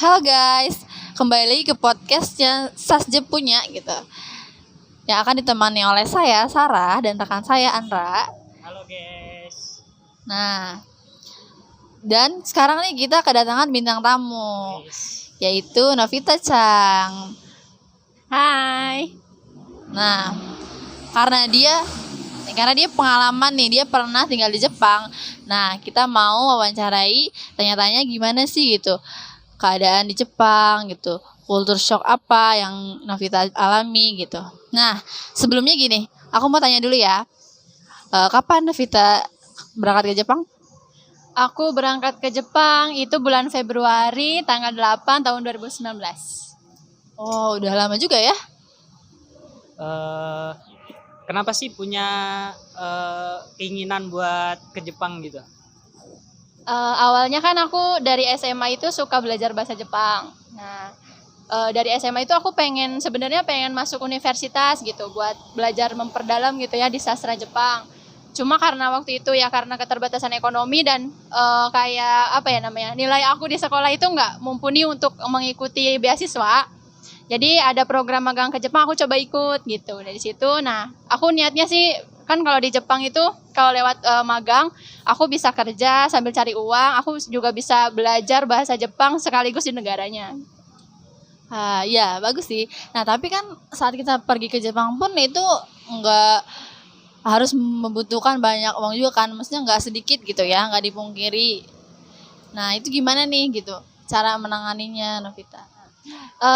Halo guys, kembali lagi ke podcastnya Sasje punya gitu. Yang akan ditemani oleh saya Sarah dan rekan saya Andra. Halo guys. Nah, dan sekarang nih kita kedatangan bintang tamu, yaitu Novita Chang. Hai. Nah, karena dia pengalaman nih, dia pernah tinggal di Jepang. Nah, kita mau wawancarai, tanya-tanya gimana sih gitu keadaan di Jepang gitu, kultur shock apa yang Novita alami gitu. Nah, sebelumnya gini, aku mau tanya dulu ya, kapan Novita berangkat ke Jepang? Aku berangkat ke Jepang itu bulan Februari tanggal 8 tahun 2019. Oh, udah lama juga ya. Kenapa sih punya keinginan buat ke Jepang gitu? Awalnya kan aku dari SMA itu suka belajar bahasa Jepang. Nah, dari SMA itu aku sebenarnya pengen masuk universitas gitu buat belajar memperdalam gitu ya di sastra Jepang. Cuma karena waktu itu ya karena keterbatasan ekonomi dan nilai aku di sekolah itu nggak mumpuni untuk mengikuti beasiswa. Jadi ada program magang ke Jepang, aku coba ikut gitu. Dari situ, nah aku niatnya sih kan kalau di Jepang itu kalau lewat magang, aku bisa kerja sambil cari uang, aku juga bisa belajar bahasa Jepang sekaligus di negaranya. Ya bagus sih. Nah tapi kan saat kita pergi ke Jepang pun itu nggak harus membutuhkan banyak uang juga kan, maksudnya nggak sedikit gitu ya, nggak dipungkiri. Nah itu gimana nih gitu cara menanganinya, Novita?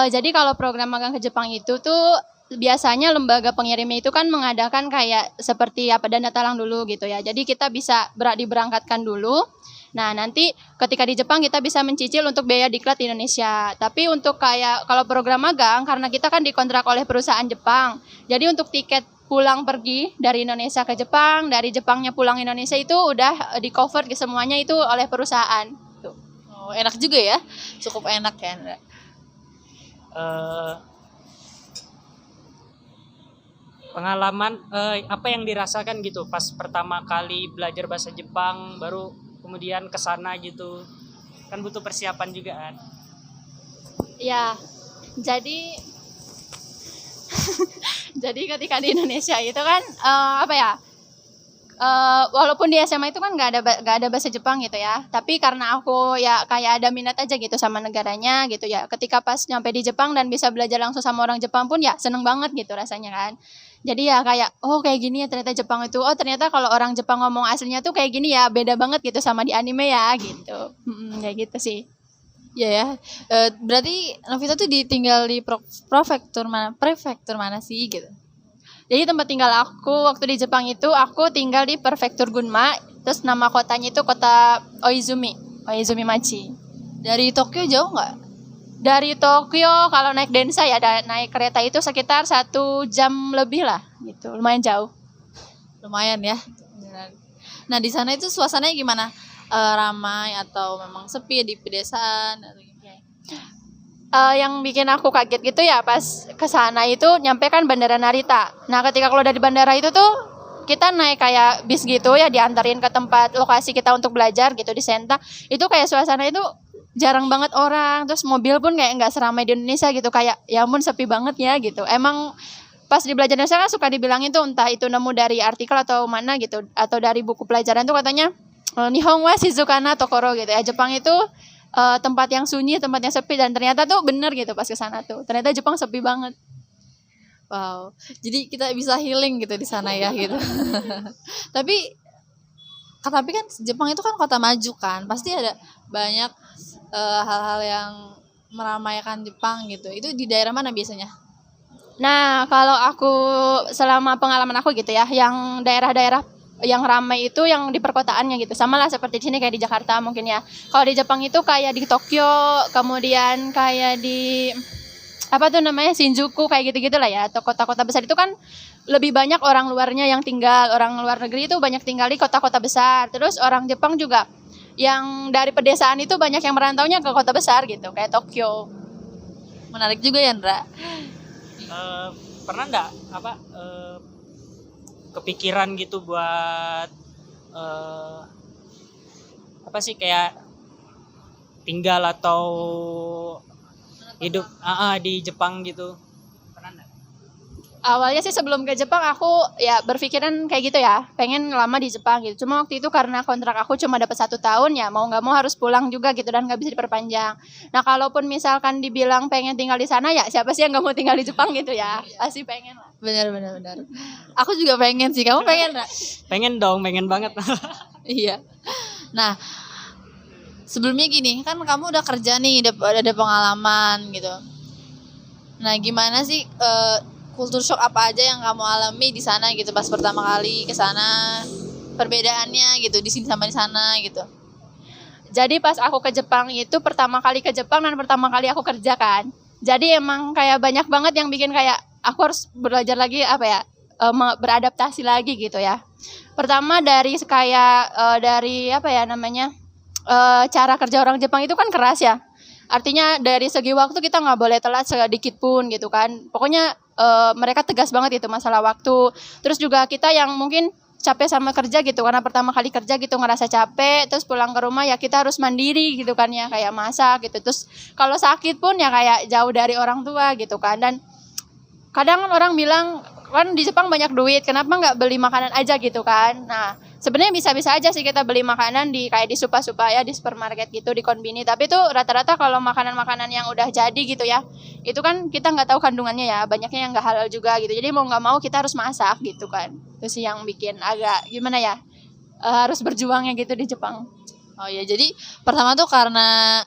Jadi kalau program magang ke Jepang itu tuh biasanya lembaga pengirimnya itu kan mengadakan kayak seperti dana talang dulu gitu ya. Jadi kita bisa diberangkatkan dulu. Nah, nanti ketika di Jepang kita bisa mencicil untuk biaya diklat di Indonesia. Tapi untuk kayak kalau program magang karena kita kan dikontrak oleh perusahaan Jepang. Jadi untuk tiket pulang pergi dari Indonesia ke Jepang, dari Jepangnya pulang Indonesia itu udah di cover semuanya itu oleh perusahaan. Tuh. Oh, enak juga ya. Cukup enak ya, Andra. Pengalaman apa yang dirasakan gitu pas pertama kali belajar bahasa Jepang baru kemudian ke sana gitu, kan butuh persiapan juga kan? Ya, jadi jadi ketika di Indonesia itu kan walaupun di SMA itu kan nggak ada bahasa Jepang gitu ya, tapi karena aku ya kayak ada minat aja gitu sama negaranya gitu ya. Ketika pas nyampe di Jepang dan bisa belajar langsung sama orang Jepang pun ya seneng banget gitu rasanya kan. Jadi ya kayak kayak gini ya ternyata Jepang itu, ternyata kalau orang Jepang ngomong aslinya tuh kayak gini ya, beda banget gitu sama di anime ya gitu. Kayak gitu sih. Ya. Berarti Novita tuh ditinggal di prefektur mana sih gitu? Jadi tempat tinggal aku waktu di Jepang itu aku tinggal di Prefektur Gunma, terus nama kotanya itu kota Oizumi Machi. Dari Tokyo jauh nggak? Dari Tokyo kalau naik Densa ya naik kereta itu sekitar 1 jam lebih lah gitu, lumayan jauh. Lumayan ya. Nah di sana itu suasananya gimana? Ramai atau memang sepi di pedesaan? Yang bikin aku kaget gitu ya pas ke sana itu nyampe kan Bandara Narita. Nah, ketika keluar dari bandara itu tuh kita naik kayak bis gitu ya, diantarin ke tempat lokasi kita untuk belajar gitu di Senta. Itu kayak suasana itu jarang banget orang, terus mobil pun kayak nggak seramai di Indonesia gitu, kayak ya ampun sepi banget ya gitu. Emang pas di belajar Indonesia kan suka dibilangin tuh entah itu nemu dari artikel atau mana gitu atau dari buku pelajaran tuh katanya Nihon wa shizukana tokoro gitu ya. Jepang itu tempat yang sunyi, tempat yang sepi, dan ternyata tuh bener gitu pas ke sana tuh. Ternyata Jepang sepi banget. Wow. Jadi kita bisa healing gitu di sana ya gitu. Tapi kan Jepang itu kan kota maju kan. Pasti ada banyak hal-hal yang meramaikan Jepang gitu. Itu di daerah mana biasanya? Nah, kalau aku selama pengalaman aku gitu ya, yang daerah-daerah yang ramai itu yang di perkotaannya gitu. Sama lah seperti di sini kayak di Jakarta mungkin ya. Kalau di Jepang itu kayak di Tokyo, kemudian kayak di Shinjuku kayak gitu-gitu lah ya. Atau kota-kota besar itu kan lebih banyak orang luarnya yang tinggal. Orang luar negeri itu banyak tinggal di kota-kota besar. Terus orang Jepang juga yang dari pedesaan itu banyak yang merantaunya ke kota besar gitu, kayak Tokyo. Menarik juga ya, Ndra. Pernah nggak kepikiran gitu buat kayak tinggal atau hidup di Jepang gitu? Pernah nggak? Awalnya sih sebelum ke Jepang aku ya berpikiran kayak gitu ya, pengen lama di Jepang gitu. Cuma waktu itu karena kontrak aku cuma dapat 1 tahun ya, mau nggak mau harus pulang juga gitu dan nggak bisa diperpanjang. Nah kalaupun misalkan dibilang pengen tinggal di sana ya siapa sih yang nggak mau tinggal di Jepang gitu ya, pasti pengen lah. Benar benar benar. Aku juga pengen sih. Kamu pengen nggak? Pengen dong, pengen banget. Iya. Nah, sebelumnya gini, kan kamu udah kerja nih, ada pengalaman gitu. Nah, gimana sih kultur shock apa aja yang kamu alami di sana gitu pas pertama kali ke sana? Perbedaannya gitu di sini sama di sana gitu. Jadi pas aku ke Jepang itu pertama kali ke Jepang dan pertama kali aku kerja kan. Jadi emang kayak banyak banget yang bikin kayak aku harus belajar lagi apa ya, beradaptasi lagi gitu ya. Pertama dari kayak dari apa ya namanya, cara kerja orang Jepang itu kan keras ya. Artinya dari segi waktu kita nggak boleh telat sedikit pun gitu kan. Pokoknya mereka tegas banget itu masalah waktu. Terus juga kita yang mungkin capek sama kerja gitu karena pertama kali kerja gitu ngerasa capek, terus pulang ke rumah ya kita harus mandiri gitu kan ya, kayak masak gitu. Terus kalau sakit pun ya kayak jauh dari orang tua gitu kan. Dan kadang kan orang bilang kan di Jepang banyak duit, kenapa nggak beli makanan aja gitu kan. Nah sebenarnya bisa-bisa aja sih kita beli makanan di kayak di supa-supa ya, di supermarket gitu, di konbini. Tapi tuh rata-rata kalau makanan-makanan yang udah jadi gitu ya, itu kan kita nggak tahu kandungannya ya, banyaknya yang nggak halal juga gitu. Jadi mau nggak mau kita harus masak gitu kan. Itu sih yang bikin agak gimana ya, harus berjuangnya gitu di Jepang. Oh ya, jadi pertama tuh karena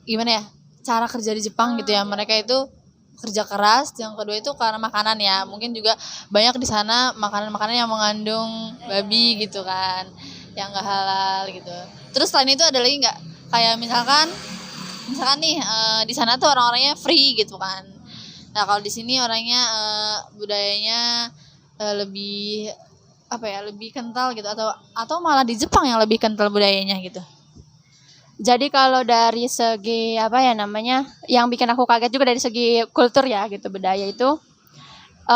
gimana ya, cara kerja di Jepang gitu ya, mereka itu kerja keras. Yang kedua itu karena makanan ya, mungkin juga banyak di sana makanan-makanan yang mengandung babi gitu kan, yang nggak halal gitu. Terus selain itu ada lagi nggak, kayak misalkan nih di sana tuh orang-orangnya free gitu kan. Nah kalau di sini orangnya budayanya lebih apa ya, lebih kental gitu, atau malah di Jepang yang lebih kental budayanya gitu. Jadi kalau dari segi apa ya namanya, yang bikin aku kaget juga dari segi kultur ya gitu, budaya itu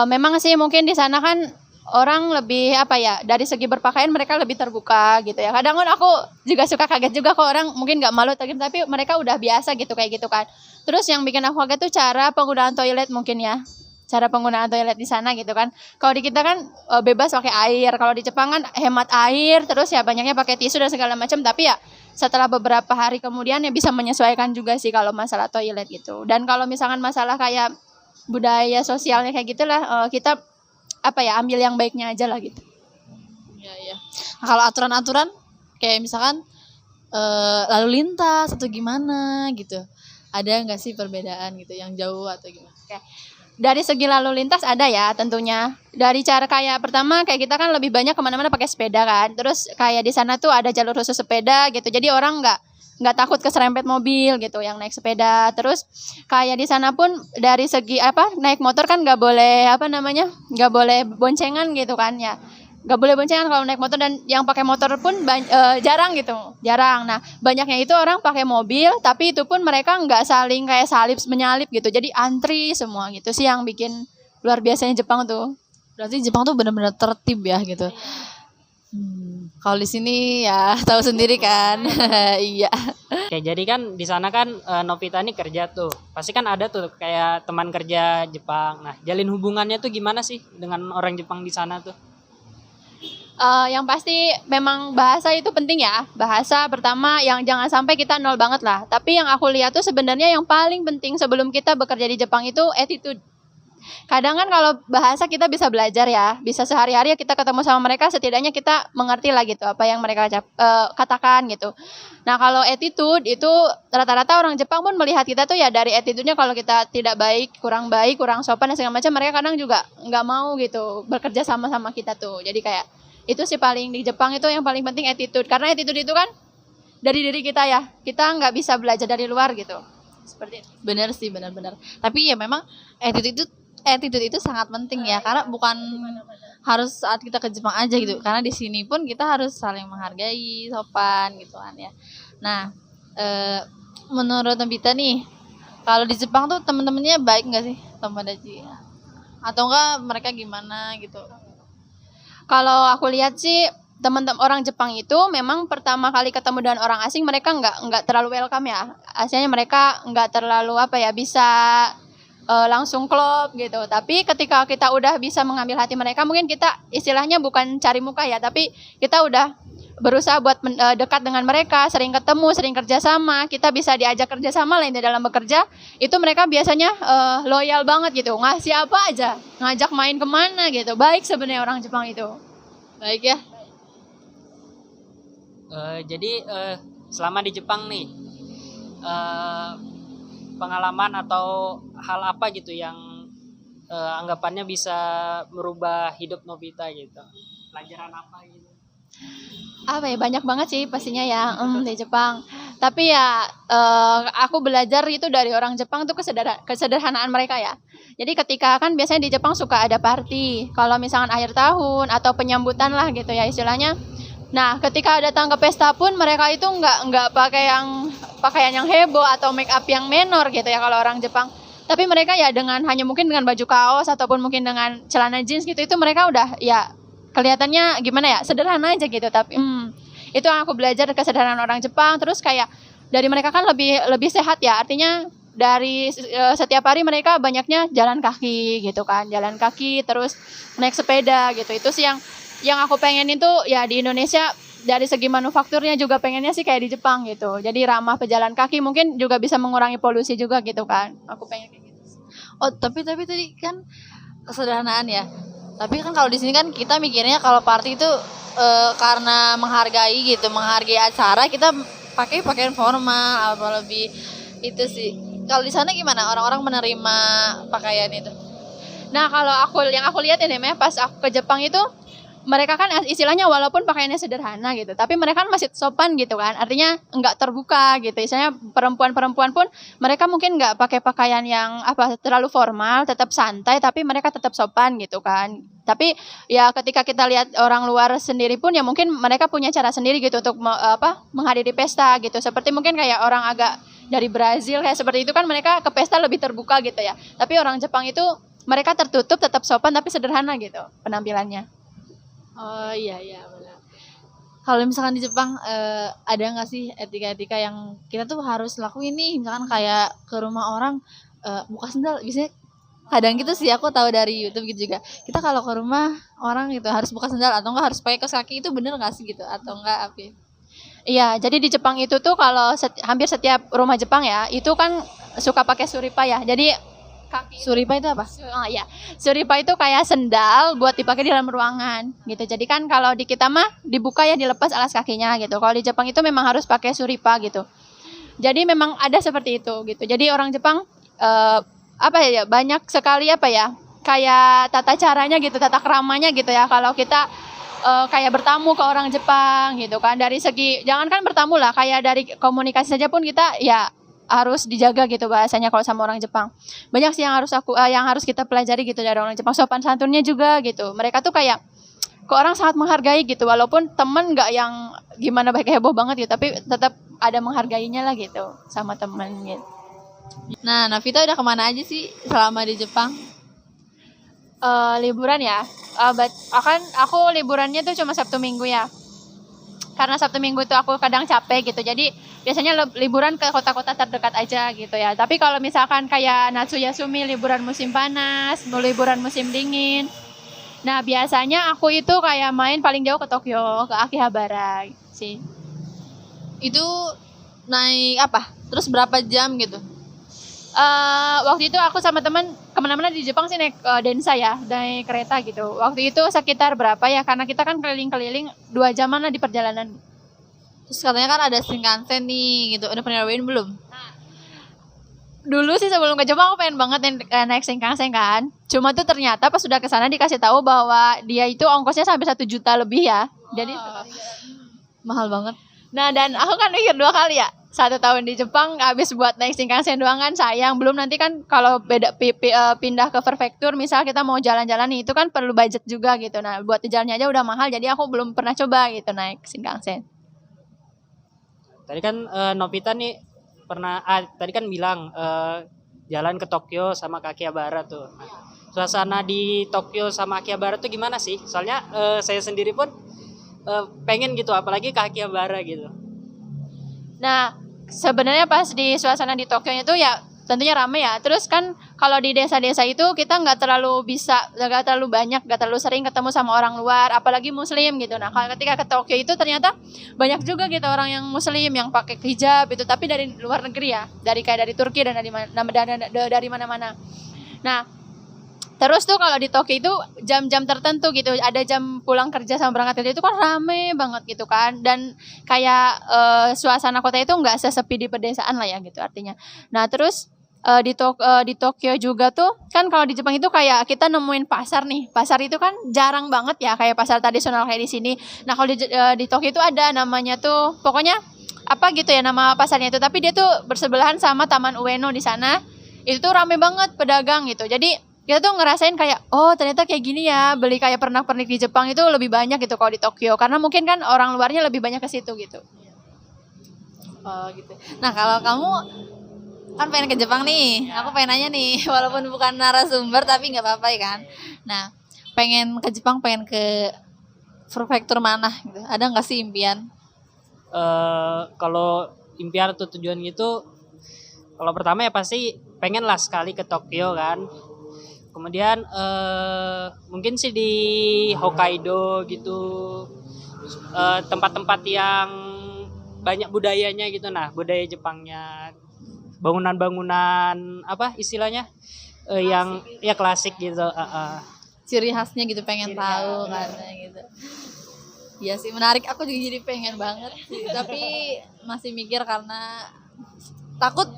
memang sih mungkin di sana kan orang lebih apa ya, dari segi berpakaian mereka lebih terbuka gitu ya. Kadang kan aku juga suka kaget juga kok, orang mungkin nggak malu tapi mereka udah biasa gitu kayak gitu kan. Terus yang bikin aku kaget tuh cara penggunaan toilet mungkin ya. Cara penggunaan toilet di sana gitu kan. Kalau di kita kan bebas pakai air, kalau di Jepang kan hemat air, terus ya banyaknya pakai tisu dan segala macam. Tapi ya setelah beberapa hari kemudian ya bisa menyesuaikan juga sih kalau masalah toilet gitu. Dan kalau misalkan masalah kayak budaya sosialnya kayak gitulah, kita apa ya, ambil yang baiknya aja lah gitu. Iya iya. Nah, kalau aturan-aturan kayak misalkan lalu lintas atau gimana gitu, ada nggak sih perbedaan gitu yang jauh atau gimana? Oke. Dari segi lalu lintas ada ya tentunya. Dari cara kayak pertama kayak kita kan lebih banyak kemana-mana pakai sepeda kan. Terus kayak di sana tuh ada jalur khusus sepeda gitu. Jadi orang nggak takut keserempet mobil gitu yang naik sepeda. Terus kayak di sana pun dari segi apa, naik motor kan nggak boleh apa namanya, nggak boleh boncengan gitu kan ya. Nggak boleh boncengan kalau naik motor, dan yang pakai motor pun jarang gitu, jarang. Nah banyaknya itu orang pakai mobil, tapi itu pun mereka nggak saling kayak salip menyalip gitu, jadi antri semua gitu sih yang bikin luar biasanya Jepang tuh. Berarti Jepang tuh benar-benar tertib ya gitu. Kalau di sini ya tahu sendiri kan. Iya. Oke, jadi kan di sana kan Novita ini kerja tuh. Pasti kan ada tuh kayak teman kerja Jepang. Nah, jalin hubungannya tuh gimana sih dengan orang Jepang di sana tuh? Yang pasti memang bahasa itu penting ya. Bahasa pertama yang jangan sampai kita nol banget lah. Tapi yang aku lihat tuh sebenarnya yang paling penting sebelum kita bekerja di Jepang itu attitude. Kadang kan kalau bahasa kita bisa belajar ya, bisa sehari-hari kita ketemu sama mereka, setidaknya kita mengerti lah gitu apa yang mereka katakan gitu. Nah kalau attitude itu rata-rata orang Jepang pun melihat kita tuh ya dari attitude-nya. Kalau kita tidak baik, kurang sopan dan segala macam, mereka kadang juga nggak mau gitu bekerja sama kita tuh. Jadi kayak itu sih paling di Jepang itu yang paling penting attitude. Karena attitude itu kan dari diri kita ya, kita nggak bisa belajar dari luar gitu. Seperti itu. Benar sih, benar-benar. Tapi ya memang attitude itu sangat penting ya, karena bukan harus saat kita ke Jepang aja gitu, karena di sini pun kita harus saling menghargai, sopan gitu kan ya. Nah menurut Nobita nih, kalau di Jepang tuh teman-temannya baik nggak sih, Tomodachi, atau enggak mereka gimana gitu? Kalau aku lihat sih teman-teman orang Jepang itu memang pertama kali ketemu dengan orang asing mereka nggak terlalu welcome ya. Aslinya mereka nggak terlalu bisa langsung klop gitu. Tapi ketika kita udah bisa mengambil hati mereka, mungkin kita istilahnya bukan cari muka ya, tapi kita udah berusaha buat dekat dengan mereka, sering ketemu, sering kerjasama, kita bisa diajak kerjasama lain dalam bekerja, itu mereka biasanya loyal banget gitu, ngasih apa aja, ngajak main kemana gitu, baik sebenarnya orang Jepang itu. Baik ya. Jadi selama di Jepang nih, pengalaman atau hal apa gitu yang anggapannya bisa merubah hidup Novita gitu, pelajaran apa gitu? Apa ya, banyak banget sih pastinya ya di Jepang. Tapi ya aku belajar itu dari orang Jepang tuh kesederhanaan mereka ya. Jadi ketika kan biasanya di Jepang suka ada party, kalau misalkan akhir tahun atau penyambutan lah gitu ya istilahnya. Nah ketika datang ke pesta pun mereka itu nggak pakai pakaian yang heboh atau make up yang menor gitu ya kalau orang Jepang. Tapi mereka ya hanya mungkin dengan baju kaos ataupun mungkin dengan celana jeans gitu, itu mereka udah ya kelihatannya gimana ya, sederhana aja gitu. Tapi itu yang aku belajar kesederhanaan orang Jepang. Terus kayak dari mereka kan lebih sehat ya, artinya dari setiap hari mereka banyaknya jalan kaki gitu kan, jalan kaki terus naik sepeda gitu. Itu sih yang aku pengen itu ya di Indonesia, dari segi manufakturnya juga pengennya sih kayak di Jepang gitu. Jadi ramah pejalan kaki, mungkin juga bisa mengurangi polusi juga gitu kan. Aku pengen kayak gitu. Oh, tapi tadi kan kesederhanaan ya. Tapi kan kalau di sini kan kita mikirnya kalau party itu karena menghargai gitu, menghargai acara kita pakai pakaian formal apa lebih itu sih. Kalau di sana gimana orang-orang menerima pakaian itu? Nah kalau yang aku lihat ini pas aku ke Jepang itu, mereka kan istilahnya walaupun pakaiannya sederhana gitu, tapi mereka kan masih sopan gitu kan, artinya nggak terbuka gitu. Istilahnya perempuan-perempuan pun mereka mungkin nggak pakai pakaian yang terlalu formal, tetap santai, tapi mereka tetap sopan gitu kan. Tapi ya ketika kita lihat orang luar sendiri pun ya mungkin mereka punya cara sendiri gitu untuk menghadiri pesta gitu. Seperti mungkin kayak orang agak dari Brazil kayak seperti itu kan, mereka ke pesta lebih terbuka gitu ya. Tapi orang Jepang itu mereka tertutup, tetap sopan tapi sederhana gitu penampilannya. Oh iya benar. Kalau misalkan di Jepang ada nggak sih etika-etika yang kita tuh harus lakuin nih, misalkan kayak ke rumah orang buka sendal, biasanya kadang gitu sih aku tahu dari YouTube gitu juga. Kita kalau ke rumah orang gitu harus buka sendal atau enggak harus pakai kaos kaki, itu bener nggak sih gitu atau enggak apa? Iya, jadi di Jepang itu tuh kalau hampir setiap rumah Jepang ya itu kan suka pakai suripa ya. Jadi Suripa itu apa? ya, suripa itu kayak sendal buat dipakai di dalam ruangan gitu. Jadi kan kalau di kita mah dibuka ya, dilepas alas kakinya gitu. Kalau di Jepang itu memang harus pakai suripa gitu. Jadi memang ada seperti itu gitu. Jadi orang Jepang banyak sekali kayak tata caranya gitu, tata keramanya gitu ya. Kalau kita kayak bertamu ke orang Jepang gitu kan, dari segi jangankan bertamu lah, kayak dari komunikasi saja pun kita ya harus dijaga gitu bahasanya kalau sama orang Jepang. Banyak sih yang harus kita pelajari gitu dari orang Jepang. Sopan santunnya juga gitu. Mereka tuh kayak ke orang sangat menghargai gitu, walaupun temen nggak yang gimana baik heboh banget gitu, tapi tetap ada menghargainya lah gitu sama temen gitu. Nah, Navita udah kemana aja sih selama di Jepang? Liburan ya. Aku liburannya tuh cuma Sabtu Minggu ya. Karena Sabtu Minggu itu aku kadang capek gitu. Jadi biasanya liburan ke kota-kota terdekat aja gitu ya. Tapi kalau misalkan kayak Natsuyasumi, liburan musim panas, liburan musim dingin. Nah, biasanya aku itu kayak main paling jauh ke Tokyo, ke Akihabara sih. Itu naik apa? Terus berapa jam gitu? Waktu itu aku sama teman kemana-mana di Jepang sih naik Densa ya, naik kereta gitu. Waktu itu sekitar berapa ya, karena kita kan keliling-keliling 2 jaman lah di perjalanan. Terus katanya kan ada Shinkansen nih gitu, udah pernah nyobain belum? Dulu sih sebelum ke Jepang aku pengen banget naik Shinkansen kan. Cuma tuh ternyata pas sudah ke sana dikasih tahu bahwa dia itu ongkosnya sampai 1 juta lebih ya. Jadi mahal banget. Nah, dan aku kan mikir 2 kali ya. 1 tahun di Jepang habis buat naik Shinkansen doang kan sayang. Belum nanti kan kalau pindah ke prefektur, misal kita mau jalan-jalan nih, itu kan perlu budget juga gitu. Nah, buat di jalannya aja udah mahal, jadi aku belum pernah coba gitu naik Shinkansen. Tadi kan Novita nih tadi kan bilang jalan ke Tokyo sama ke Akihabara tuh. Nah, suasana di Tokyo sama Akihabara tuh gimana sih? Soalnya saya sendiri pun pengen gitu, apalagi ke Akihabara gitu. Nah, sebenarnya pas di suasana di Tokyo itu ya tentunya rame ya. Terus kan kalau di desa-desa itu kita nggak terlalu banyak, nggak terlalu sering ketemu sama orang luar, apalagi Muslim gitu. Nah, kalau ketika ke Tokyo itu ternyata banyak juga gitu orang yang Muslim yang pakai hijab itu, tapi dari luar negeri ya, dari Turki dan dari mana-mana. Nah, terus tuh kalau di Tokyo itu jam-jam tertentu gitu, ada jam pulang kerja sama berangkat kerja itu kan rame banget gitu kan, dan kayak suasana kota itu nggak sesepi di pedesaan lah ya gitu artinya. Nah terus di Tokyo juga tuh kan kalau di Jepang itu kayak kita nemuin pasar nih, pasar itu kan jarang banget ya kayak pasar tradisional kayak di sini. Nah kalau di Tokyo itu ada namanya tuh pokoknya apa gitu ya nama pasarnya itu, tapi dia tuh bersebelahan sama Taman Ueno di sana. Itu tuh rame banget pedagang gitu. Jadi kita tuh ngerasain kayak oh ternyata kayak gini ya, beli kayak pernak-pernik di Jepang itu lebih banyak gitu kalau di Tokyo, karena mungkin kan orang luarnya lebih banyak ke situ gitu. Oh gitu. Nah kalau kamu kan pengen ke Jepang nih, aku pengen nanya nih, walaupun bukan narasumber tapi nggak apa-apa ya kan. Nah pengen ke Jepang, pengen ke prefektur mana gitu, ada nggak sih impian? Kalau impian atau tujuan gitu, kalau pertama ya pasti pengen lah sekali ke Tokyo kan. Kemudian mungkin sih di Hokkaido gitu, tempat-tempat yang banyak budayanya gitu, nah budaya Jepangnya, bangunan-bangunan apa istilahnya yang ya klasik gitu. Ciri khasnya gitu pengen Ciri tahu khas. kan gitu. Iya sih menarik, aku juga jadi pengen banget sih, tapi masih mikir karena takut.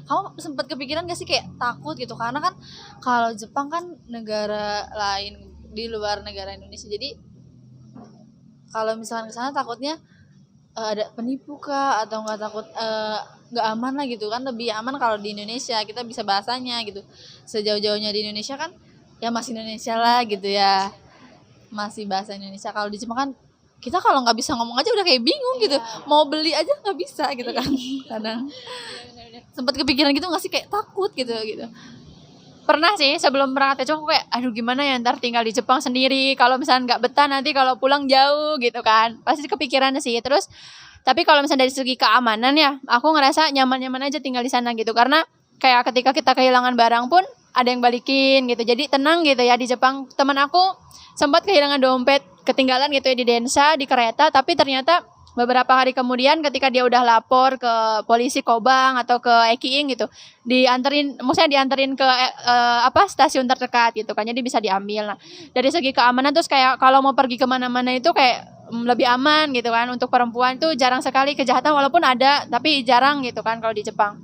Kamu sempat kepikiran gak sih kayak takut gitu, karena kan kalau Jepang kan negara lain di luar negara Indonesia, jadi kalau misalkan ke sana takutnya ada penipu kah atau nggak, takut nggak aman lah gitu kan. Lebih aman kalau di Indonesia kita bisa bahasanya gitu, sejauh-jauhnya di Indonesia kan ya masih Indonesia lah gitu ya, masih bahasa Indonesia. Kalau di Jepang kan kita kalau nggak bisa ngomong aja udah kayak bingung gitu, mau beli aja nggak bisa gitu kan. Kadang sempat kepikiran gitu nggak sih, kayak takut gitu. Pernah sih sebelum berangkat ke Jepang aku kayak aduh gimana ya ntar tinggal di Jepang sendiri, kalau misalnya nggak betah nanti kalau pulang jauh gitu kan, pasti kepikiran sih. Terus tapi kalau misalnya dari segi keamanan ya aku ngerasa nyaman-nyaman aja tinggal di sana gitu, karena kayak ketika kita kehilangan barang pun ada yang balikin gitu, jadi tenang gitu ya di Jepang. Teman aku sempat kehilangan dompet ketinggalan gitu ya di Densa di kereta, tapi ternyata beberapa hari kemudian ketika dia udah lapor ke polisi Kobang atau ke Ekiing gitu, dianterin ke stasiun terdekat gitu kan, jadi bisa diambil. Nah dari segi keamanan terus kayak kalau mau pergi kemana-mana itu kayak lebih aman gitu kan. Untuk perempuan tuh jarang sekali kejahatan, walaupun ada tapi jarang gitu kan kalau di Jepang.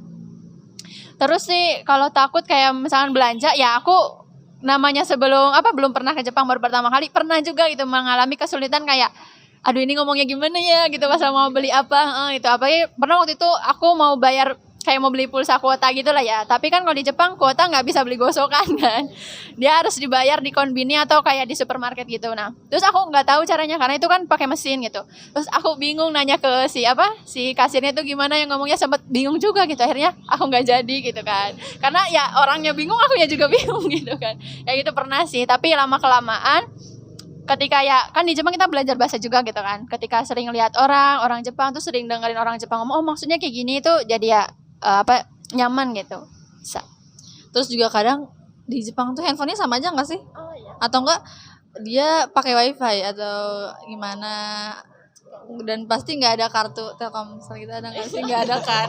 Terus sih kalau takut kayak misalkan belanja ya, aku namanya belum pernah ke Jepang, baru pertama kali pernah juga gitu mengalami kesulitan kayak aduh ini ngomongnya gimana ya gitu pas mau beli apa itu apa ya. Pernah waktu itu aku mau bayar kayak mau beli pulsa kuota gitu lah ya, tapi kan kalau di Jepang kuota nggak bisa beli gosokan kan, dia harus dibayar di konbini atau kayak di supermarket gitu. Nah terus aku nggak tahu caranya karena itu kan pakai mesin gitu. Terus aku bingung nanya ke si kasirnya itu gimana, yang ngomongnya sempet bingung juga gitu. Akhirnya aku nggak jadi gitu kan, karena ya orangnya bingung, akunya juga bingung gitu kan. Ya gitu pernah sih, tapi lama kelamaan ketika ya kan di Jepang kita belajar bahasa juga gitu kan, ketika sering lihat orang Jepang tuh sering dengerin orang Jepang ngomong oh maksudnya kayak gini, itu jadi ya nyaman gitu bisa. Terus juga kadang di Jepang tuh handphonenya sama aja nggak sih? Oh iya. Atau enggak dia pakai wifi atau gimana, dan pasti nggak ada kartu Telkomsel gitu, ada nggak sih? Nggak ada kan?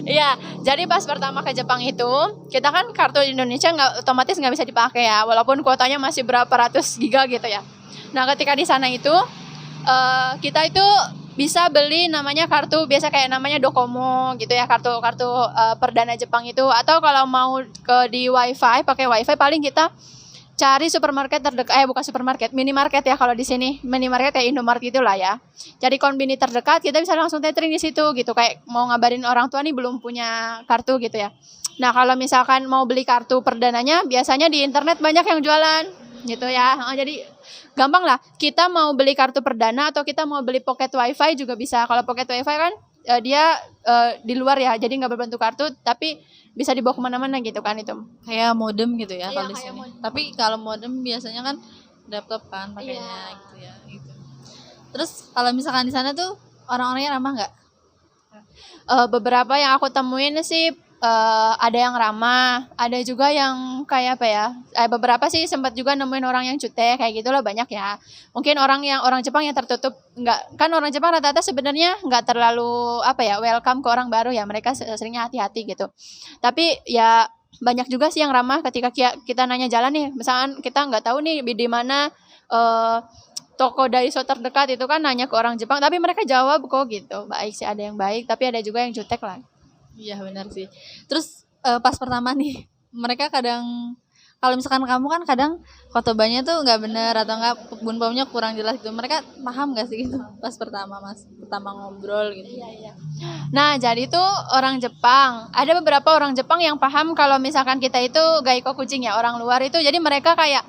Iya, jadi pas pertama ke Jepang itu kita kan kartu di Indonesia otomatis nggak bisa dipakai ya, walaupun kuotanya masih berapa ratus giga gitu ya. Nah ketika di sana itu kita itu bisa beli namanya kartu biasa kayak namanya Docomo gitu ya, kartu perdana Jepang itu. Atau kalau mau di wifi, pakai wifi paling kita cari supermarket terdekat, bukan supermarket, minimarket ya kalau di sini, minimarket kayak Indomaret gitulah ya. Cari konbini terdekat, kita bisa langsung tethering di situ gitu, kayak mau ngabarin orang tua nih belum punya kartu gitu ya. Nah kalau misalkan mau beli kartu perdananya, biasanya di internet banyak yang jualan gitu ya. Jadi gampang lah, kita mau beli kartu perdana atau kita mau beli pocket wifi juga bisa. Kalau pocket wifi kan dia di luar ya, jadi nggak berbentuk kartu, tapi bisa dibawa kemana-mana gitu kan, itu Kayak modem gitu ya kalau di kayak sini. modem. Tapi kalau modem biasanya kan laptop kan pakainya gitu ya gitu. Terus kalau misalkan di sana tuh orang-orangnya ramah nggak? Beberapa yang aku temuin sih ada yang ramah, ada juga yang kayak apa ya? Beberapa sih sempat juga nemuin orang yang jutek kayak gitu loh, banyak ya. Mungkin orang Jepang yang tertutup, nggak, kan orang Jepang rata-rata sebenarnya nggak terlalu apa ya, welcome ke orang baru ya, mereka seringnya hati-hati gitu. Tapi ya banyak juga sih yang ramah ketika kita nanya jalan nih, misalkan kita nggak tahu nih di mana eh, toko daiso terdekat, itu kan nanya ke orang Jepang, tapi mereka jawab kok gitu. Baik sih, ada yang baik, tapi ada juga yang jutek lah. Iya benar sih. Terus pas pertama nih, mereka kadang kalau misalkan kamu kan kadang khotbahnya tuh nggak benar atau nggak bunpomnya kurang jelas gitu. Mereka paham nggak sih gitu pas pertama ngobrol gitu? Iya. Nah, jadi tuh orang Jepang, ada beberapa orang Jepang yang paham kalau misalkan kita itu gaiko kucing ya, orang luar itu. Jadi mereka kayak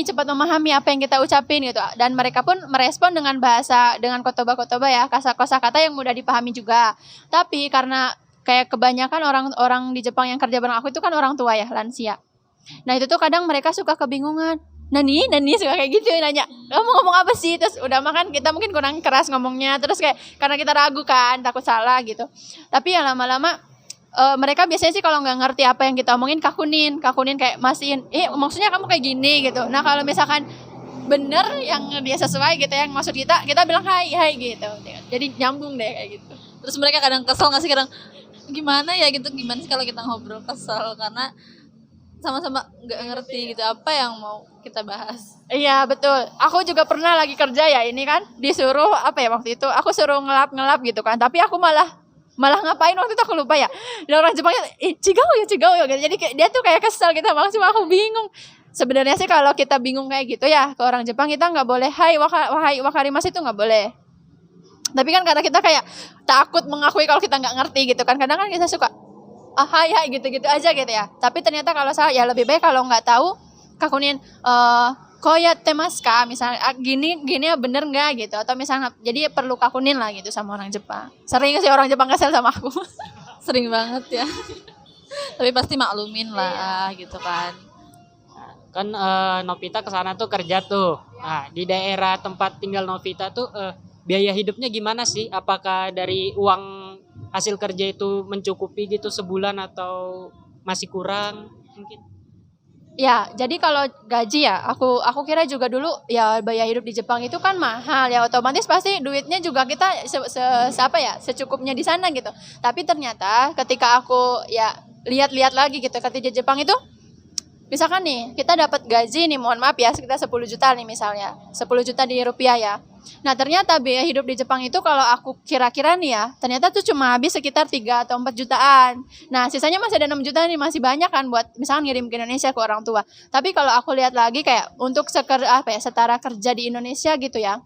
cepat memahami apa yang kita ucapin gitu. Dan mereka pun merespon dengan bahasa, dengan kotoba ya, kosakata yang mudah dipahami juga. Tapi karena kayak kebanyakan orang-orang di Jepang yang kerja bareng aku itu kan orang tua ya, lansia. Nah, itu tuh kadang mereka suka kebingungan. Nani suka kayak gitu, nanya, kamu ngomong apa sih? Terus udah makan kita mungkin kurang keras ngomongnya, terus kayak karena kita ragu kan, takut salah gitu. Tapi ya lama-lama mereka biasanya sih kalau nggak ngerti apa yang kita omongin kakunin kayak masihin, maksudnya kamu kayak gini gitu. Nah, kalau misalkan bener yang dia sesuai gitu, yang maksud kita bilang hai gitu. Jadi nyambung deh kayak gitu. Terus mereka kadang kesel nggak sih, kadang gimana ya gitu, gimana sih kalau kita ngobrol kesel karena sama-sama nggak ngerti gitu apa yang mau kita bahas. Iya betul, aku juga pernah lagi kerja ya, ini kan disuruh apa ya, waktu itu aku suruh ngelap gitu kan, tapi aku malah ngapain waktu itu aku lupa ya. Dan orang Jepangnya cigau ya gitu. Jadi dia tuh kayak kesel gitu, malah cuma aku bingung. Sebenarnya sih kalau kita bingung kayak gitu ya ke orang Jepang, kita nggak boleh hai wakarimasu, itu nggak boleh. Tapi kan karena kita kayak takut mengakui kalau kita nggak ngerti gitu kan, kadang kan kita suka hai gitu aja gitu ya. Tapi ternyata kalau saya ya lebih baik kalau nggak tahu kakunin koya temaska, misalnya gini ya bener nggak gitu, atau misalnya jadi perlu kakunin lah gitu sama orang Jepang. Sering sih orang Jepang kesel sama aku. Sering banget ya. Tapi pasti maklumin lah gitu kan. Kan Novita kesana tuh kerja tuh. Nah, di daerah tempat tinggal Novita tuh biaya hidupnya gimana sih? Apakah dari uang hasil kerja itu mencukupi gitu sebulan atau masih kurang mungkin? Ya, jadi kalau gaji ya, aku kira juga dulu ya biaya hidup di Jepang itu kan mahal ya, otomatis pasti duitnya juga kita secukupnya di sana gitu. Tapi ternyata ketika aku ya lihat-lihat lagi gitu, ketika di Jepang itu misalkan nih kita dapat gaji nih, mohon maaf ya, sekitar 10 juta nih misalnya, 10 juta di rupiah ya. Nah, ternyata biaya hidup di Jepang itu kalau aku kira-kira nih ya, ternyata tuh cuma habis sekitar 3 atau 4 jutaan. Nah, sisanya masih ada 6 juta nih, masih banyak kan buat misalkan ngirim ke Indonesia ke orang tua. Tapi kalau aku lihat lagi kayak untuk setara kerja di Indonesia gitu ya.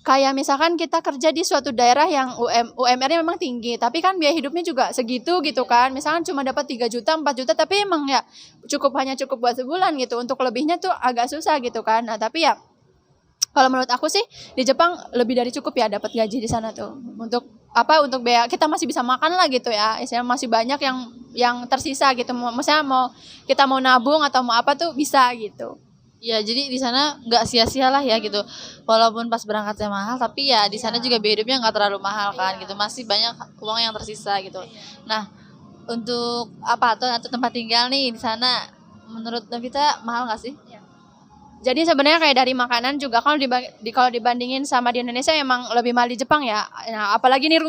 Kayak misalkan kita kerja di suatu daerah yang UMR-nya memang tinggi, tapi kan biaya hidupnya juga segitu gitu kan. Misalkan cuma dapat 3 juta, 4 juta, tapi emang ya hanya cukup buat sebulan gitu. Untuk lebihnya tuh agak susah gitu kan. Nah, tapi ya kalau menurut aku sih di Jepang lebih dari cukup ya dapat gaji di sana tuh. Untuk biaya kita masih bisa makan lah gitu ya. Istilahnya masih banyak yang tersisa gitu. Maksudnya kita mau nabung atau mau apa tuh bisa gitu. Ya jadi di sana nggak sia-sia lah ya gitu. Walaupun pas berangkatnya mahal, tapi ya di sana juga biaya hidupnya nggak terlalu mahal kan gitu. Masih banyak uang yang tersisa gitu. Nah, untuk atau tempat tinggal nih di sana, menurut Novita mahal nggak sih? Jadi sebenarnya kayak dari makanan juga kalau dibandingin sama di Indonesia emang lebih mahal di Jepang ya. Nah, apalagi nih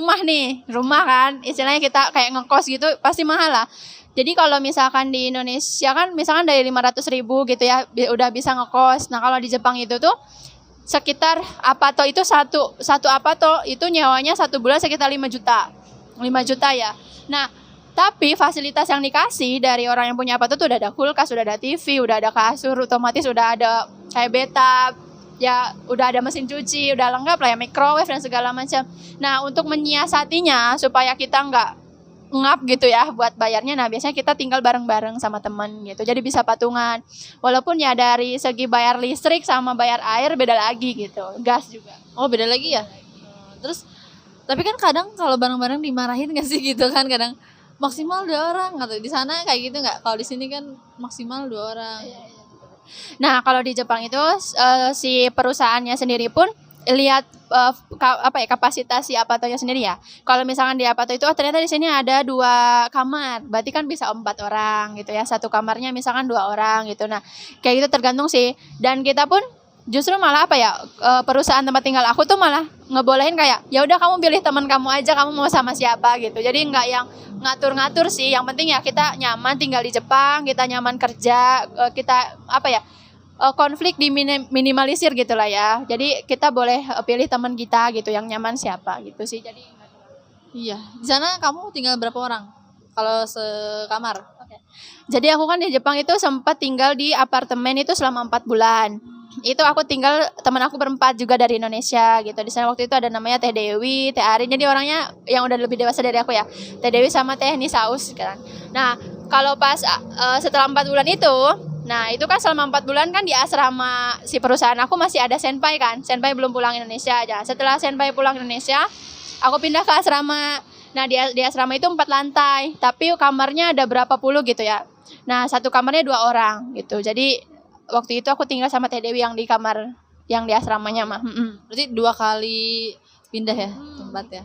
rumah kan, istilahnya kita kayak ngekos gitu pasti mahal lah. Jadi kalau misalkan di Indonesia kan misalkan dari 500.000 gitu ya udah bisa ngekos. Nah, kalau di Jepang itu tuh sekitar apato itu satu apato itu nyewanya 1 bulan sekitar 5 juta. 5 juta ya. Nah, tapi fasilitas yang dikasih dari orang yang punya apato tuh udah ada kulkas, udah ada TV, udah ada kasur, otomatis udah ada kayak bathtub, ya udah ada mesin cuci, udah lengkap lah ya, microwave dan segala macam. Nah, untuk menyiasatinya supaya kita nggak ngap gitu ya buat bayarnya, nah biasanya kita tinggal bareng-bareng sama teman gitu, jadi bisa patungan. Walaupun ya dari segi bayar listrik sama bayar air beda lagi gitu, gas juga. Oh beda lagi ya. Terus tapi kan kadang kalau bareng-bareng dimarahin nggak sih gitu kan, kadang maksimal 2 orang atau di sana kayak gitu nggak? Kalau di sini kan maksimal 2 orang. Nah, kalau di Jepang itu si perusahaannya sendiri pun lihat kapasitas si Apato-nya sendiri ya. Kalau misalkan di Apato itu ternyata di sini ada 2 kamar, berarti kan bisa 4 orang gitu ya. Satu kamarnya misalkan 2 orang gitu. Nah, kayak gitu tergantung sih. Dan kita pun justru malah perusahaan tempat tinggal aku tuh malah ngebolehin kayak ya udah kamu pilih teman kamu aja, kamu mau sama siapa gitu. Jadi nggak yang ngatur-ngatur sih. Yang penting ya kita nyaman tinggal di Jepang, kita nyaman kerja, kita konflik diminimalisir gitulah ya. Jadi kita boleh pilih teman kita gitu yang nyaman siapa gitu sih. Jadi Iya. Di sana kamu tinggal berapa orang? Kalau sekamar? jadi aku kan di Jepang itu sempat tinggal di apartemen itu selama 4 bulan. Itu aku tinggal, teman aku berempat juga dari Indonesia gitu. Di sana waktu itu ada namanya Teh Dewi, Teh Arin. Jadi orangnya yang udah lebih dewasa dari aku ya. Teh Dewi sama Teh Nisaus kan. Nah, kalau pas setelah 4 bulan itu, nah itu kan selama 4 bulan kan di asrama si perusahaan aku masih ada senpai kan. Senpai belum pulang Indonesia aja. Setelah senpai pulang Indonesia, aku pindah ke asrama. Nah di asrama itu 4 lantai, tapi kamarnya ada berapa puluh gitu ya. Nah satu kamarnya 2 orang gitu. Jadi waktu itu aku tinggal sama Teh Dewi yang di kamar yang di asramanya mah. Berarti 2 kali pindah ya tempat ya.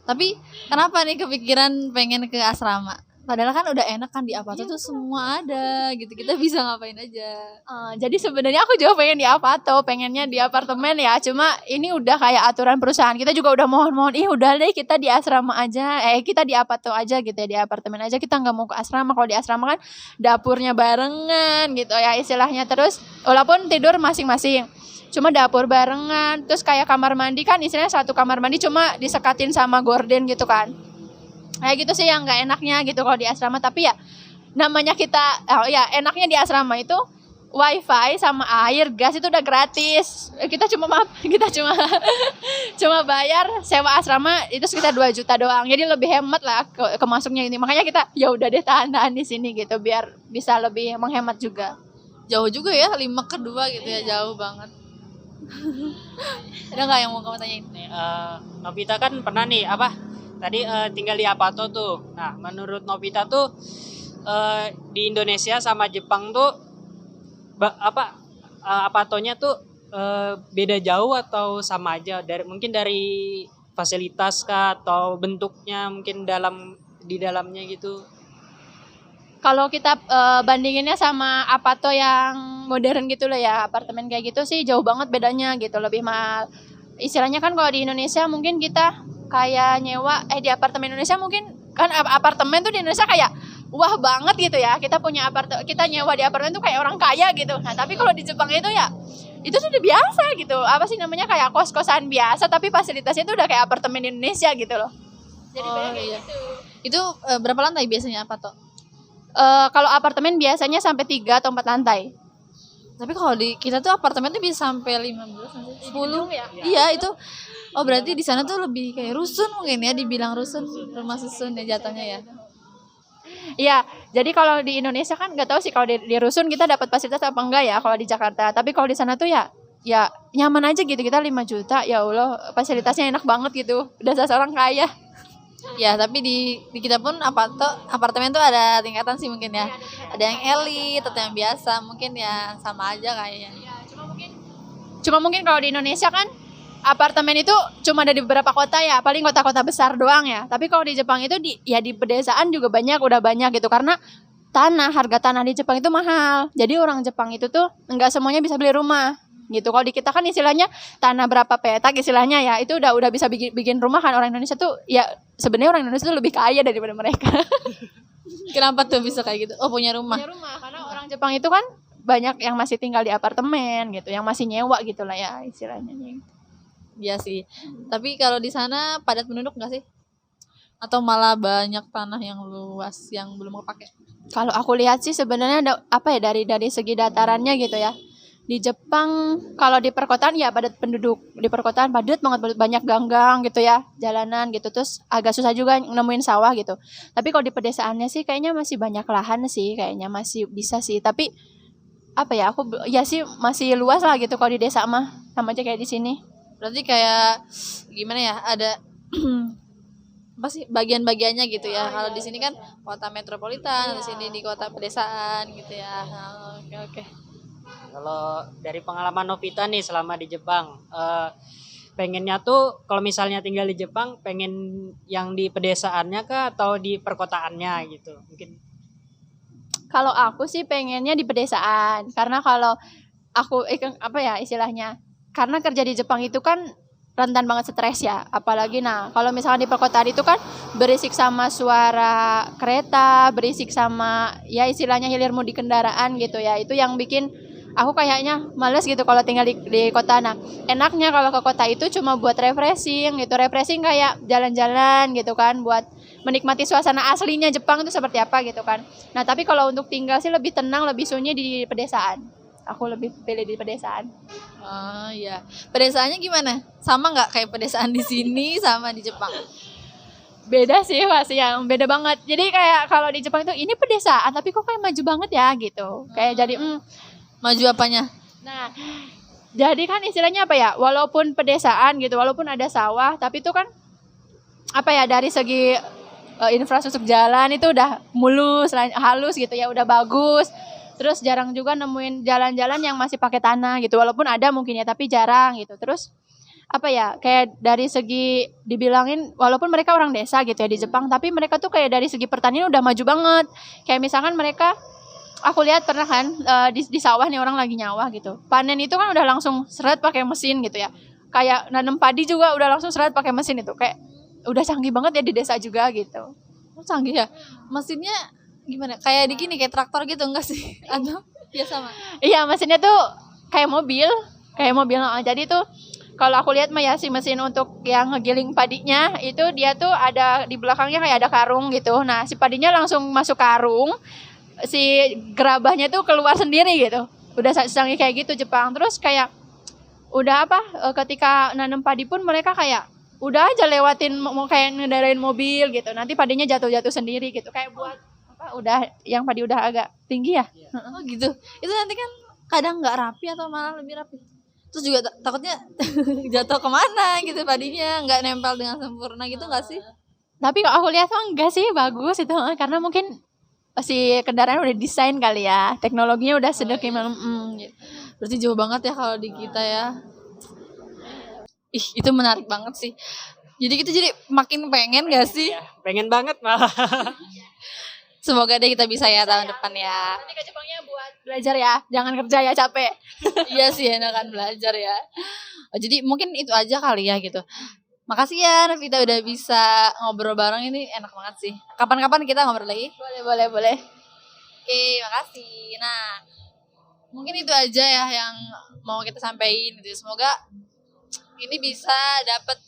Tapi kenapa nih kepikiran pengen ke asrama? Padahal kan udah enak kan di Apato tuh semua ada gitu. Kita bisa ngapain aja. Jadi sebenarnya aku juga pengen di Apato, pengennya di apartemen ya. Cuma ini udah kayak aturan perusahaan. Kita juga udah mohon-mohon, udah deh kita di asrama aja. Kita di Apato aja gitu ya, di apartemen aja. Kita nggak mau ke asrama. Kalau di asrama kan dapurnya barengan gitu ya istilahnya. Terus walaupun tidur masing-masing, cuma dapur barengan. Terus kayak kamar mandi kan istilahnya satu kamar mandi cuma disekatin sama gorden gitu kan. Kayak gitu sih yang nggak enaknya gitu kalau di asrama. Tapi ya namanya kita, enaknya di asrama itu wifi sama air, gas itu udah gratis. Kita cuma cuma bayar sewa asrama itu sekitar 2 juta doang. Jadi lebih hemat lah ke masuknya ini. Makanya kita ya udah deh tahan di sini gitu biar bisa lebih menghemat juga. Jauh juga ya 5 ke 2 gitu ya, jauh banget. Ada nggak yang mau kamu tanyain? Nobita kan pernah nih tadi tinggal di Apato tuh. Nah, menurut Nobita tuh di Indonesia sama Jepang tuh Apatonya tuh beda jauh atau sama aja? Mungkin dari fasilitas kah atau bentuknya mungkin di dalamnya gitu. Kalau kita bandinginnya sama Apato yang modern gitu loh ya, apartemen kayak gitu sih jauh banget bedanya gitu, lebih mahal. Istilahnya kan kalau di Indonesia mungkin kita kayak nyewa di apartemen Indonesia mungkin kan apartemen tuh di Indonesia kayak wah banget gitu ya. Kita kita nyewa di apartemen tuh kayak orang kaya gitu. Nah, tapi kalau di Jepang itu ya itu sudah biasa gitu. Apa sih namanya kayak kos-kosan biasa tapi fasilitasnya itu udah kayak apartemen di Indonesia gitu loh. Jadi kayak gitu. Itu berapa lantai biasanya Apato? Kalau apartemen biasanya sampai 3 atau 4 lantai. Tapi kalau di kita tuh apartemen tuh bisa sampai 15 sampai 10 ya? Iya itu. Oh berarti di sana tuh lebih kayak rusun mungkin ya, dibilang rusun, rumah susun ya jatuhnya ya. Iya, jadi kalau di Indonesia kan nggak tahu sih kalau di rusun kita dapat fasilitas apa enggak ya kalau di Jakarta. Tapi kalau di sana tuh ya nyaman aja gitu. Kita 5 juta, ya Allah fasilitasnya enak banget gitu. Udah seorang kaya. Ya tapi di kita pun apartemen tuh ada tingkatan sih mungkin ya. Ada yang elit atau yang biasa, mungkin ya sama aja kayaknya. Cuma mungkin kalau di Indonesia kan apartemen itu cuma ada di beberapa kota ya, paling kota-kota besar doang ya. Tapi kalau di Jepang itu di pedesaan juga udah banyak gitu karena harga tanah di Jepang itu mahal. Jadi orang Jepang itu tuh enggak semuanya bisa beli rumah gitu. Kalau di kita kan istilahnya tanah berapa petak istilahnya ya, itu udah bisa bikin rumah kan. Orang Indonesia tuh ya sebenarnya orang Indonesia tuh lebih kaya daripada mereka. Kenapa tuh bisa kayak gitu? Oh punya rumah. Punya rumah karena orang Jepang itu kan banyak yang masih tinggal di apartemen gitu, yang masih nyewa gitu lah ya istilahnya. Iya sih. Tapi kalau di sana padat penduduk nggak sih? Atau malah banyak tanah yang luas yang belum kepake? Kalau aku lihat sih sebenarnya dari segi datarannya gitu ya. Di Jepang kalau di perkotaan ya padat penduduk. Di perkotaan padat banget, banyak gang-gang gitu ya, jalanan gitu. Terus agak susah juga nemuin sawah gitu. Tapi kalau di pedesaannya sih kayaknya masih banyak lahan sih, kayaknya masih bisa sih. Tapi sih masih luas lah gitu kalau di desa mah, sama aja kayak di sini. Berarti kayak gimana ya, ada apa sih bagian-bagiannya gitu ya. Kalau di sini kan kota metropolitan, di sini di kota pedesaan gitu ya. Oke. Kalau dari pengalaman Novita nih selama di Jepang, pengennya tuh kalau misalnya tinggal di Jepang pengen yang di pedesaannya kah atau di perkotaannya gitu? Mungkin Kalau aku sih pengennya di pedesaan, karena kalau aku apa ya istilahnya, karena kerja di Jepang itu kan rentan banget stres ya, apalagi nah kalau misalkan di perkotaan itu kan berisik sama suara kereta, berisik sama ya istilahnya hilir di kendaraan gitu ya, itu yang bikin aku kayaknya males gitu kalau tinggal di kota. Nah enaknya kalau ke kota itu cuma buat refreshing gitu, refreshing kayak jalan-jalan gitu kan, buat menikmati suasana aslinya Jepang itu seperti apa gitu kan. Nah tapi kalau untuk tinggal sih lebih tenang, lebih sunyi di pedesaan. Aku lebih pilih di pedesaan. Oh iya. Pedesaannya gimana? Sama nggak kayak pedesaan di sini sama di Jepang? Beda sih pasti yang beda banget. Jadi kayak kalau di Jepang itu ini pedesaan tapi kok kayak maju banget ya gitu. Kayak jadi Maju apanya? nah jadi kan istilahnya apa ya? Walaupun pedesaan gitu, walaupun ada sawah, tapi itu kan apa ya dari segi infrastruktur jalan itu udah mulus, halus gitu ya, udah bagus. Terus jarang juga nemuin jalan-jalan yang masih pakai tanah gitu. Walaupun ada mungkin ya, tapi jarang gitu. Terus apa ya, kayak dari segi dibilangin walaupun mereka orang desa gitu ya di Jepang, tapi mereka tuh kayak dari segi pertanian udah maju banget. Kayak misalkan mereka aku lihat pernah kan di sawah nih orang lagi nyawah gitu. Panen itu kan udah langsung seret pakai mesin gitu ya. Kayak nanam padi juga udah langsung seret pakai mesin itu. Kayak udah canggih banget ya di desa juga gitu. Oh, canggih ya. Mesinnya gimana? Kayak di gini kayak traktor gitu enggak sih? Atau ya sama? Iya, mesinnya tuh kayak mobil, kayak mobil. Jadi tuh kalau aku lihat mah ya si mesin untuk yang ngegiling padinya itu dia tuh ada di belakangnya kayak ada karung gitu. Nah, si padinya langsung masuk karung, si gerabahnya tuh keluar sendiri gitu. Udah canggih kayak gitu Jepang. Terus kayak udah apa ketika nanam padi pun mereka kayak udah aja lewatin mau kayak ngendarain mobil gitu. Nanti padinya jatuh-jatuh sendiri gitu. Kayak buat apa udah yang padi udah agak tinggi ya. Oh gitu. Itu nanti kan kadang nggak rapi atau malah lebih rapi. Terus juga takutnya jatuh kemana gitu padinya, nggak nempel dengan sempurna gitu nggak sih? Tapi kalau aku lihat mah enggak sih, bagus itu karena mungkin si kendaraan udah desain kali ya, teknologinya udah sedemikian gitu. Berarti jauh banget ya kalau di kita ya. Ih, itu menarik banget sih. Jadi kita jadi makin pengen gak sih? ya, pengen banget malah. Semoga deh kita bisa ya tahun depan ya. Nanti ke Jepangnya buat belajar ya, jangan kerja ya capek. Iya sih enakan belajar ya. Oh, jadi mungkin itu aja kali ya gitu. Makasih ya Revita udah bisa ngobrol bareng, ini enak banget sih. Kapan-kapan kita ngobrol lagi? Boleh. Oke, makasih. Nah, mungkin itu aja ya yang mau kita sampaikan gitu. Semoga ini bisa dapat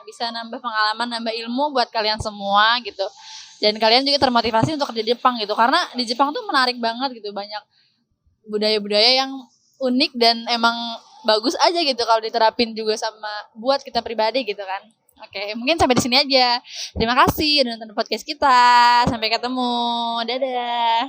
bisa nambah pengalaman, nambah ilmu buat kalian semua gitu. Dan kalian juga termotivasi untuk kerja di Jepang gitu. Karena di Jepang tuh menarik banget gitu, banyak budaya-budaya yang unik dan emang bagus aja gitu kalau diterapin juga sama buat kita pribadi gitu kan. Oke, mungkin sampai di sini aja. Terima kasih udah nonton podcast kita. Sampai ketemu. Dadah.